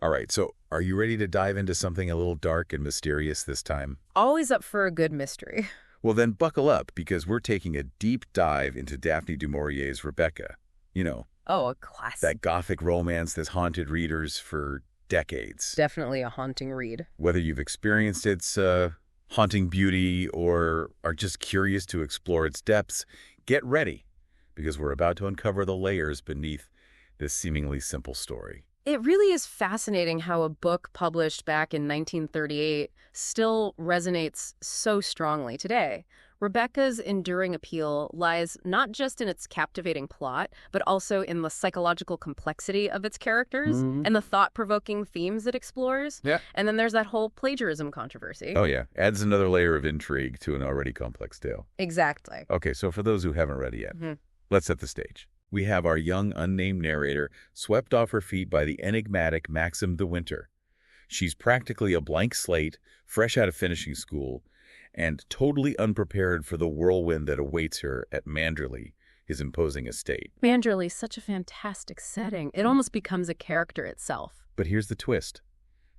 All right, so are you ready to dive into something a little dark and mysterious this time? Always up for a good mystery. Well, then buckle up, because we're taking a deep dive into Daphne du Maurier's Rebecca. You know, Oh, a classic. that Gothic romance that's haunted readers for decades. Definitely a haunting read. Whether you've experienced its haunting beauty or are just curious to explore its depths, get ready, because we're about to uncover the layers beneath this seemingly simple story. It really is fascinating how a book published back in 1938 still resonates so strongly today. Rebecca's enduring appeal lies not just in its captivating plot, but also in the psychological complexity of its characters and the thought-provoking themes it explores. Yeah. And then there's that whole plagiarism controversy. Oh, yeah. Adds another layer of intrigue to an already complex tale. Exactly. Okay, so for those who haven't read it yet, let's set the stage. We have our young, unnamed narrator swept off her feet by the enigmatic Maxim the Winter. She's practically a blank slate, fresh out of finishing school, and totally unprepared for the whirlwind that awaits her at Manderley, his imposing estate. Manderley's such a fantastic setting. It almost becomes a character itself. But here's the twist.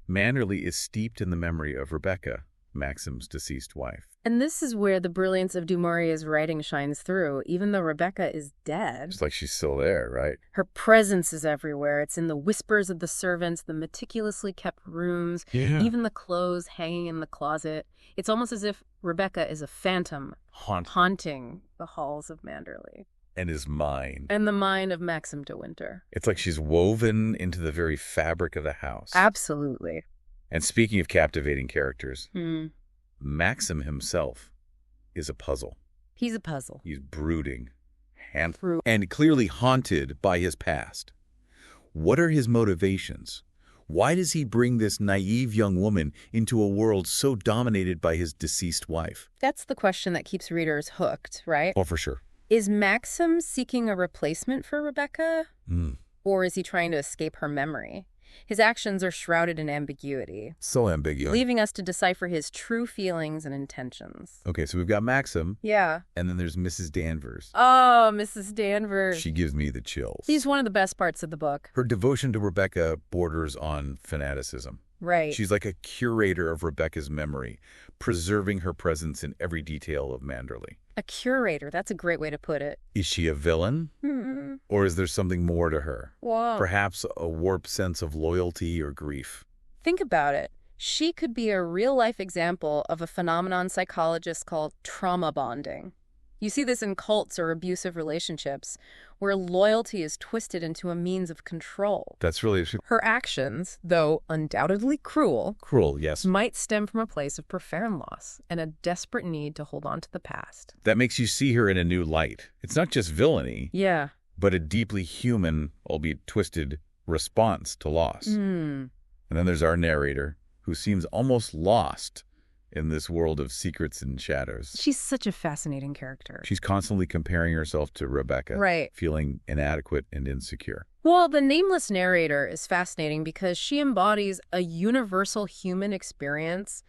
Manderley is steeped in the memory of Rebecca, Maxim's deceased wife. And this is where the brilliance of du Maurier's writing shines through, even though Rebecca is dead. It's like she's still there, right? Her presence is everywhere. It's in the whispers of the servants, the meticulously kept rooms, even the clothes hanging in the closet. It's almost as if Rebecca is a phantom haunting the halls of Manderley. And his mind. And the mind of Maxim de Winter. It's like she's woven into the very fabric of the house. Absolutely. And speaking of captivating characters, Maxim himself is a puzzle. He's a puzzle. He's brooding and clearly haunted by his past. What are his motivations? Why does he bring this naive young woman into a world so dominated by his deceased wife? That's the question that keeps readers hooked, right? Oh, for sure. Is Maxim seeking a replacement for Rebecca? Or is he trying to escape her memory? His actions are shrouded in ambiguity. So ambiguous. Leaving us to decipher his true feelings and intentions. Okay, so we've got Maxim. Yeah. And then there's Mrs. Danvers. Oh, Mrs. Danvers. She gives me the chills. She's one of the best parts of the book. Her devotion to Rebecca borders on fanaticism. Right. She's like a curator of Rebecca's memory, preserving her presence in every detail of Manderley. A curator. That's a great way to put it. Is she a villain? Or is there something more to her? Whoa. Perhaps a warped sense of loyalty or grief? Think about it. She could be a real-life example of a phenomenon psychologists call trauma bonding. You see this in cults or abusive relationships, where loyalty is twisted into a means of control. That's really Her actions, though undoubtedly cruel, yes. might stem from a place of profound loss and a desperate need to hold on to the past. That makes you see her in a new light. It's not just villainy, Yeah. but a deeply human, albeit twisted, response to loss. And then there's our narrator, who seems almost lost in this world of secrets and shadows. She's such a fascinating character. She's constantly comparing herself to Rebecca, Right. feeling inadequate and insecure. Well, the nameless narrator is fascinating because she embodies a universal human experience,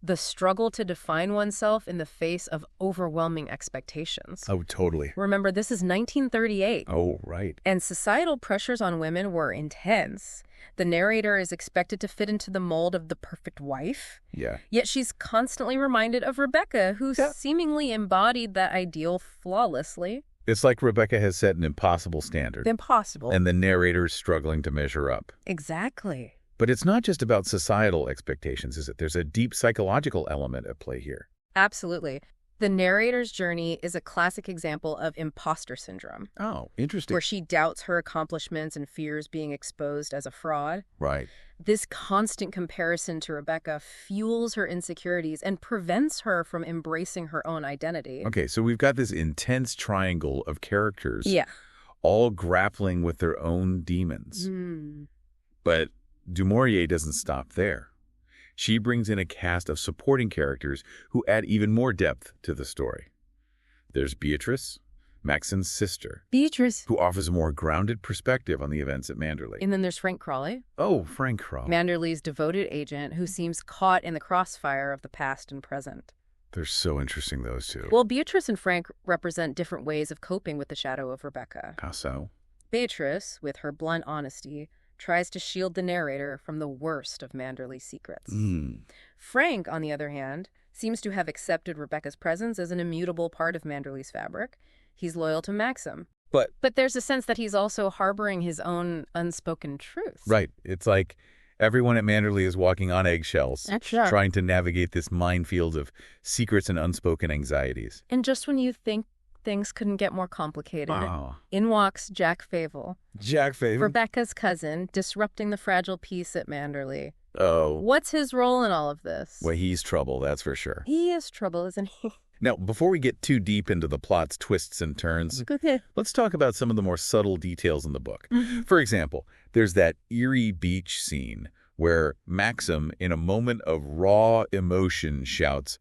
the struggle to define oneself in the face of overwhelming expectations. Oh, totally. Remember, this is 1938. Oh, right. And societal pressures on women were intense. The narrator is expected to fit into the mold of the perfect wife. Yeah. Yet she's constantly reminded of Rebecca, who seemingly embodied that ideal flawlessly. It's like Rebecca has set an impossible standard. Impossible. And the narrator's struggling to measure up. Exactly. But it's not just about societal expectations, is it? There's a deep psychological element at play here. Absolutely. The narrator's journey is a classic example of imposter syndrome, Oh, interesting. where she doubts her accomplishments and fears being exposed as a fraud. Right. This constant comparison to Rebecca fuels her insecurities and prevents her from embracing her own identity. Okay, so we've got this intense triangle of characters, Yeah. all grappling with their own demons. But du Maurier doesn't stop there. She brings in a cast of supporting characters who add even more depth to the story. There's Beatrice, Maxim's sister, Beatrice. who offers a more grounded perspective on the events at Manderley. And then there's Frank Crawley, Oh, Frank Crawley. Manderley's devoted agent who seems caught in the crossfire of the past and present. They're so interesting, those two. Well, Beatrice and Frank represent different ways of coping with the shadow of Rebecca. How so? Beatrice, with her blunt honesty, tries to shield the narrator from the worst of Manderley's secrets. Frank, on the other hand, seems to have accepted Rebecca's presence as an immutable part of Manderley's fabric. He's loyal to Maxim. But there's a sense that he's also harboring his own unspoken truth. Right. It's like everyone at Manderley is walking on eggshells, trying to navigate this minefield of secrets and unspoken anxieties. And just when you think things couldn't get more complicated, in walks Jack Favel. Jack Favel? Rebecca's cousin, disrupting the fragile peace at Manderley. Oh. What's his role in all of this? Well, he's trouble, that's for sure. He is trouble, isn't he? Now, before we get too deep into the plot's twists and turns, let's talk about some of the more subtle details in the book. For example, there's that eerie beach scene where Maxim, in a moment of raw emotion, shouts,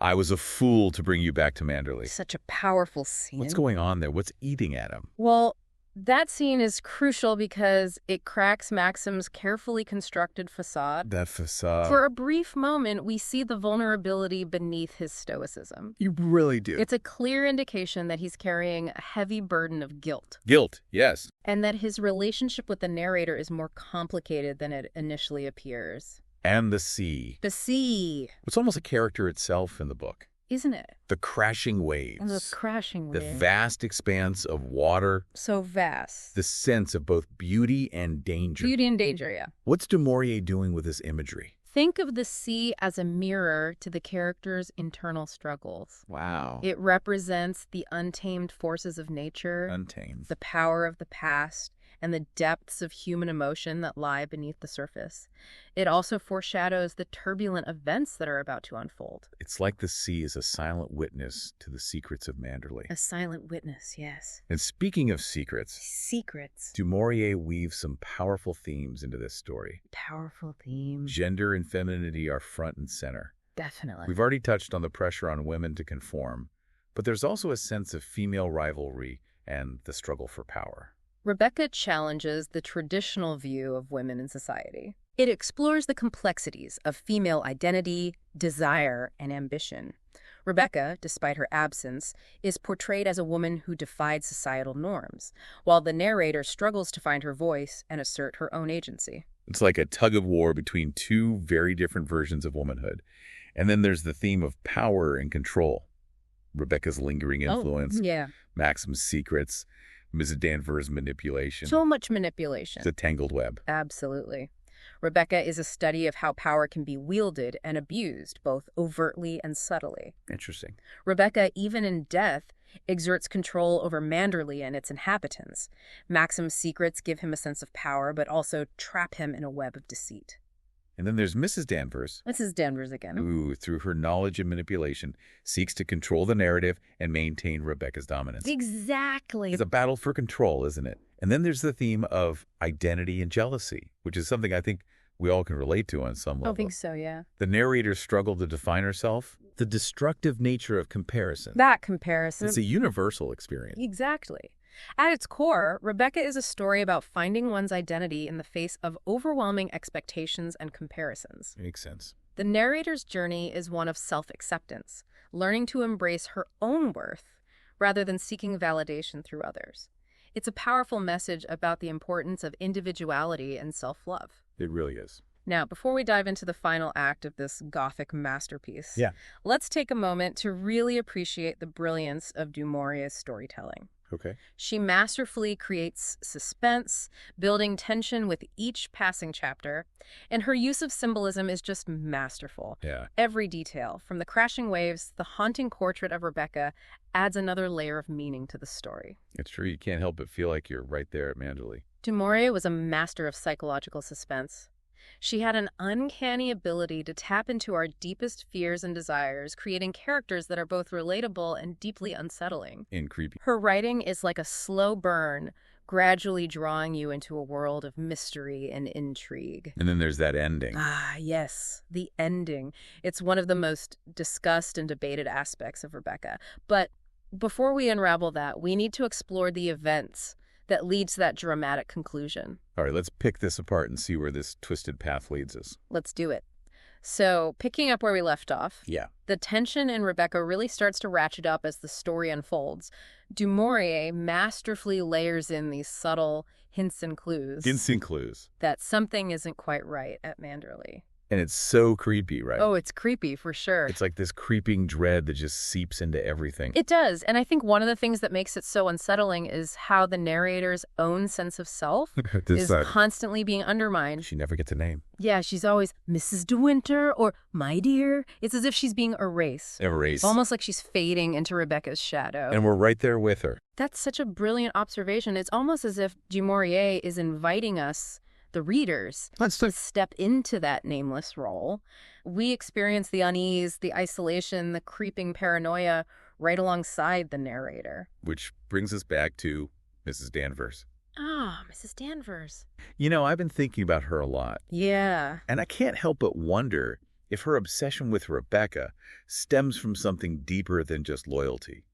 "I was a fool to bring you back to Manderley." Such a powerful scene. What's going on there? What's eating at him? Well, that scene is crucial because it cracks Maxim's carefully constructed facade. That facade. For a brief moment, we see the vulnerability beneath his stoicism. You really do. It's a clear indication that he's carrying a heavy burden of guilt. Guilt, yes. And that his relationship with the narrator is more complicated than it initially appears. And the sea. The sea. It's almost a character itself in the book. Isn't it? The crashing waves. And the crashing waves. The vast expanse of water. So vast. The sense of both beauty and danger. Beauty and danger, yeah. What's du Maurier doing with this imagery? Think of the sea as a mirror to the character's internal struggles. Wow. It represents the untamed forces of nature. Untamed. The power of the past, and the depths of human emotion that lie beneath the surface. It also foreshadows the turbulent events that are about to unfold. It's like the sea is a silent witness to the secrets of Manderley. A silent witness, yes. And speaking of secrets, du Maurier weaves some powerful themes into this story. Powerful themes. Gender and femininity are front and center. Definitely. We've already touched on the pressure on women to conform, but there's also a sense of female rivalry and the struggle for power. Rebecca challenges the traditional view of women in society. It explores the complexities of female identity, desire, and ambition. Rebecca, despite her absence, is portrayed as a woman who defied societal norms, while the narrator struggles to find her voice and assert her own agency. It's like a tug-of-war between two very different versions of womanhood. And then there's the theme of power and control. Rebecca's lingering influence, Maxim's secrets, Mrs. Danvers' manipulation. So much manipulation. It's a tangled web. Absolutely. Rebecca is a study of how power can be wielded and abused, both overtly and subtly. Interesting. Rebecca, even in death, exerts control over Manderley and its inhabitants. Maxim's secrets give him a sense of power, but also trap him in a web of deceit. And then there's Mrs. Danvers. Mrs. Danvers again. Who, through her knowledge and manipulation, seeks to control the narrative and maintain Rebecca's dominance. Exactly. It's a battle for control, isn't it? And then there's the theme of identity and jealousy, which is something I think we all can relate to on some level. I think so, yeah. The narrator's struggle to define herself, the destructive nature of comparison. That comparison. It's a universal experience. Exactly. At its core, Rebecca is a story about finding one's identity in the face of overwhelming expectations and comparisons. Makes sense. The narrator's journey is one of self-acceptance, learning to embrace her own worth rather than seeking validation through others. It's a powerful message about the importance of individuality and self-love. It really is. Now, before we dive into the final act of this Gothic masterpiece, let's take a moment to really appreciate the brilliance of du Maurier's storytelling. Okay. She masterfully creates suspense, building tension with each passing chapter, and her use of symbolism is just masterful. Yeah. Every detail, from the crashing waves, the haunting portrait of Rebecca, adds another layer of meaning to the story. It's true. You can't help but feel like you're right there at Manderley. Du Maurier was a master of psychological suspense. She had an uncanny ability to tap into our deepest fears and desires, creating characters that are both relatable and deeply unsettling. And creepy. Her writing is like a slow burn, gradually drawing you into a world of mystery and intrigue. And then there's that ending. Ah, yes, the ending. It's one of the most discussed and debated aspects of Rebecca. But before we unravel that, we need to explore the events that lead to that dramatic conclusion. All right, let's pick this apart and see where this twisted path leads us. Let's do it. So, picking up where we left off, Yeah. the tension in Rebecca really starts to ratchet up as the story unfolds. Du Maurier masterfully layers in these subtle hints and clues Instant clues. that something isn't quite right at Manderley. And it's so creepy, right? Oh, it's creepy for sure. It's like this creeping dread that just seeps into everything. It does. And I think one of the things that makes it so unsettling is how the narrator's own sense of self is constantly being undermined. She never gets a name. Yeah, she's always Mrs. De Winter or my dear. It's as if she's being erased. Erased. Almost like she's fading into Rebecca's shadow. And we're right there with her. That's such a brilliant observation. It's almost as if Du Maurier is inviting us, the readers, to step into that nameless role. We experience the unease, the isolation, the creeping paranoia right alongside the narrator. Which brings us back to Mrs. Danvers. Ah, Mrs. Danvers. You know, I've been thinking about her a lot. Yeah. And I can't help but wonder if her obsession with Rebecca stems from something deeper than just loyalty.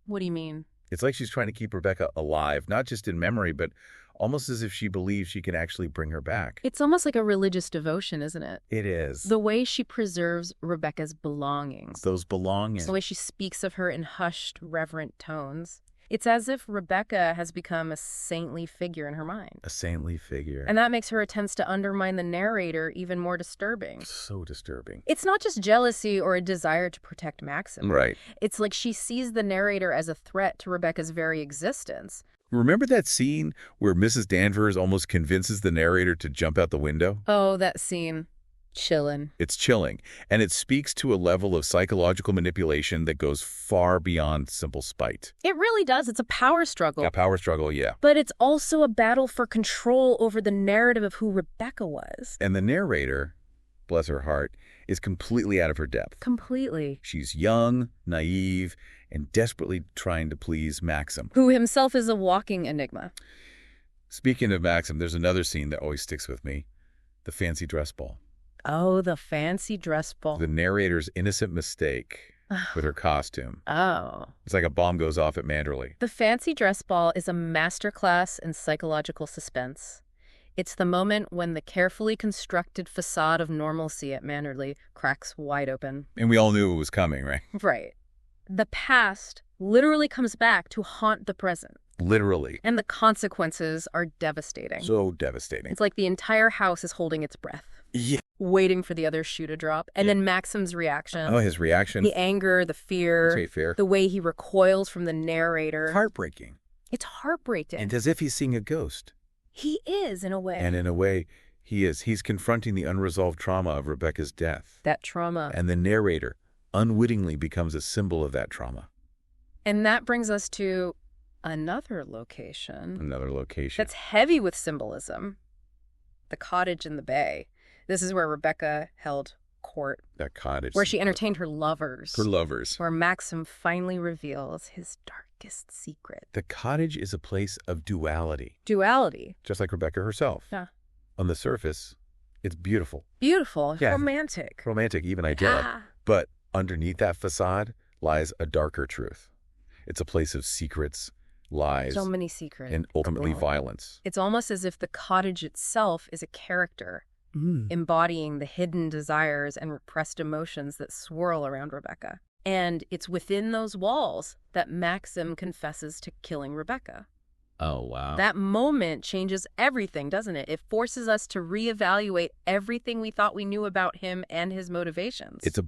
What do you mean? It's like she's trying to keep Rebecca alive, not just in memory, but almost as if she believes she can actually bring her back. It's almost like a religious devotion, isn't it? It is. The way she preserves Rebecca's belongings. Those belongings. The way she speaks of her in hushed, reverent tones. It's as if Rebecca has become a saintly figure in her mind. A saintly figure. And that makes her attempts to undermine the narrator even more disturbing. So disturbing. It's not just jealousy or a desire to protect Maxim. Right. It's like she sees the narrator as a threat to Rebecca's very existence. Remember that scene where Mrs. Danvers almost convinces the narrator to jump out the window? Oh, that scene. Chillin'. It's chilling, and it speaks to a level of psychological manipulation that goes far beyond simple spite. It really does. It's a power struggle. A power struggle, yeah. But it's also a battle for control over the narrative of who Rebecca was. And the narrator, bless her heart, is completely out of her depth. Completely. She's young, naive, and desperately trying to please Maxim. Who himself is a walking enigma. Speaking of Maxim, there's another scene that always sticks with me. The fancy dress ball. Oh, the fancy dress ball. The narrator's innocent mistake with her costume. Oh. It's like a bomb goes off at Manderley. The fancy dress ball is a masterclass in psychological suspense. It's the moment when the carefully constructed facade of normalcy at Manderley cracks wide open. And we all knew it was coming, right? Right. The past literally comes back to haunt the present. Literally. And the consequences are devastating. So devastating. It's like the entire house is holding its breath. Yeah. Waiting for the other shoe to drop. And then Maxim's reaction. Oh, his reaction. The anger, the fear. The way he recoils from the narrator. Heartbreaking. It's heartbreaking. And as if he's seeing a ghost. He is, in a way. And in a way, he is. He's confronting the unresolved trauma of Rebecca's death. That trauma. And the narrator unwittingly becomes a symbol of that trauma. And that brings us to another location. Another location. That's heavy with symbolism. The cottage in the bay. This is where Rebecca held court. That cottage. Where she entertained her lovers. Her lovers. Where Maxim finally reveals his darkest secret. The cottage is a place of duality. Duality. Just like Rebecca herself. Yeah. On the surface, it's beautiful. Beautiful. Yeah. Romantic. Romantic, even idyllic. Yeah. But underneath that facade lies a darker truth. It's a place of secrets, lies, so many secrets, and ultimately violence. It's almost as if the cottage itself is a character, embodying the hidden desires and repressed emotions that swirl around Rebecca. And it's within those walls that Maxim confesses to killing Rebecca. Oh, wow. That moment changes everything, doesn't it? It forces us to reevaluate everything we thought we knew about him and his motivations. It's a